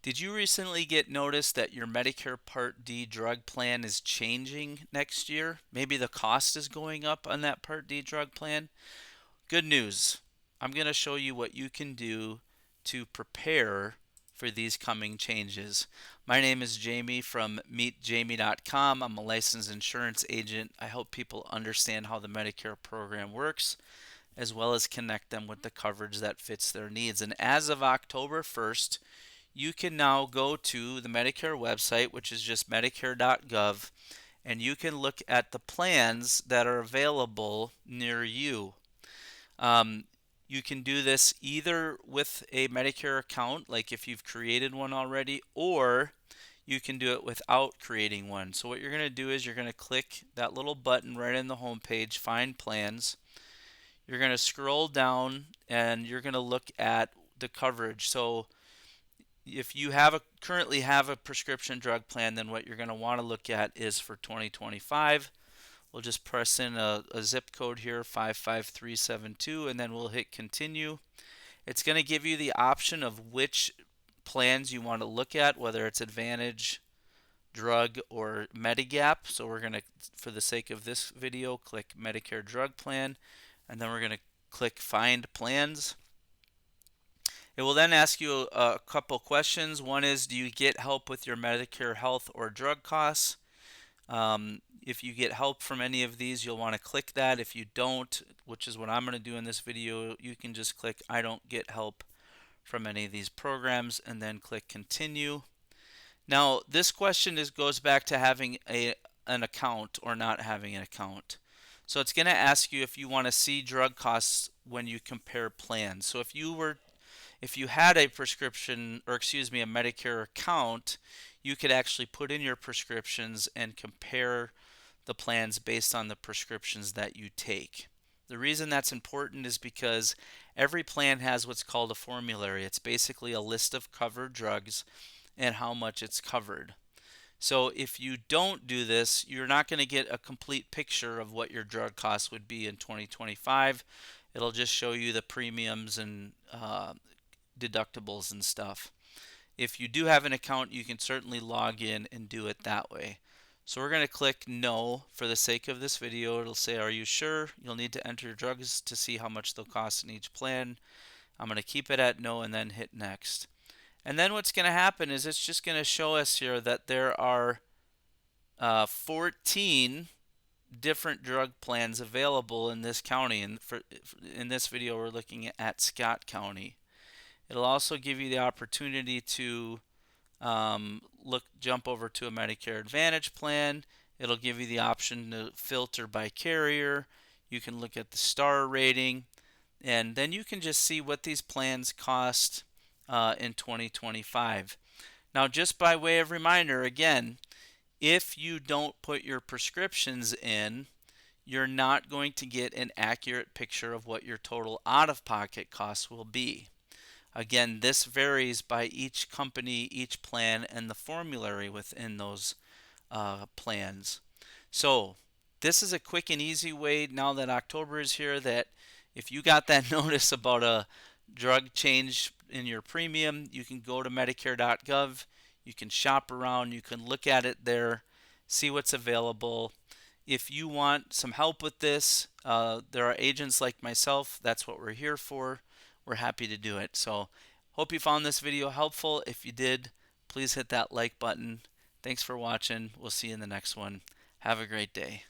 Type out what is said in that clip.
Did you recently get notice that your Medicare Part D drug plan is changing next year? Maybe the cost is going up on that Part D drug plan? Good news. I'm going to show you what you can do to prepare for these coming changes. My name is Jamie from meetjamie.com. I'm a licensed insurance agent. I help people understand how the Medicare program works, as well as connect them with the coverage that fits their needs. And as of October 1st, you can now go to the Medicare website, which is just medicare.gov, and you can look at the plans that are available near you. Um, you can do this either with a Medicare account, like if you've created one already, or you can do it without creating one. So what you're going to do is you're going to click that little button right in the home page, Find Plans. You're going to scroll down and you're going to look at the coverage. So if you currently have a prescription drug plan, then what you're going to want to look at is for 2025. We'll just press in a zip code here, 55372, and then we'll hit continue. It's going to give you the option of which plans you want to look at, whether it's Advantage, Drug, or Medigap. So we're going to, for the sake of this video, click Medicare Drug Plan, and then we're going to click Find Plans. It will then ask you a couple questions. One is, do you get help with your Medicare health or drug costs? If you get help from any of these, you'll want to click that. If you don't, which is what I'm going to do in this video, you can just click I don't get help from any of these programs and then click continue. Now, this question goes back to having an account or not having an account. So it's going to ask you if you want to see drug costs when you compare plans. So if you had a prescription, or excuse me, a Medicare account, you could actually put in your prescriptions and compare the plans based on the prescriptions that you take. The reason that's important is because every plan has what's called a formulary. It's basically a list of covered drugs and how much it's covered. So if you don't do this, you're not going to get a complete picture of what your drug costs would be in 2025. It'll just show you the premiums and deductibles and stuff. If you do have an account, you can certainly log in and do it that way. So we're going to click no for the sake of this video. It'll say, are you sure? You'll need to enter your drugs to see how much they'll cost in each plan. I'm going to keep it at no and then hit next. And then what's going to happen is it's just going to show us here that there are 14 different drug plans available in this county. And in this video, we're looking at Scott County. It'll also give you the opportunity to jump over to a Medicare Advantage plan. It'll give you the option to filter by carrier. You can look at the star rating, and then you can just see what these plans cost in 2025. Now, just by way of reminder, again, if you don't put your prescriptions in, you're not going to get an accurate picture of what your total out-of-pocket costs will be. Again, this varies by each company, each plan, and the formulary within those plans. So this is a quick and easy way, now that October is here, that if you got that notice about a drug change in your premium, you can go to medicare.gov, you can shop around, you can look at it there, see what's available. If you want some help with this, there are agents like myself. That's what we're here for. We're happy to do it. So hope you found this video helpful. If you did, please hit that like button. Thanks for watching. We'll see you in the next one. Have a great day.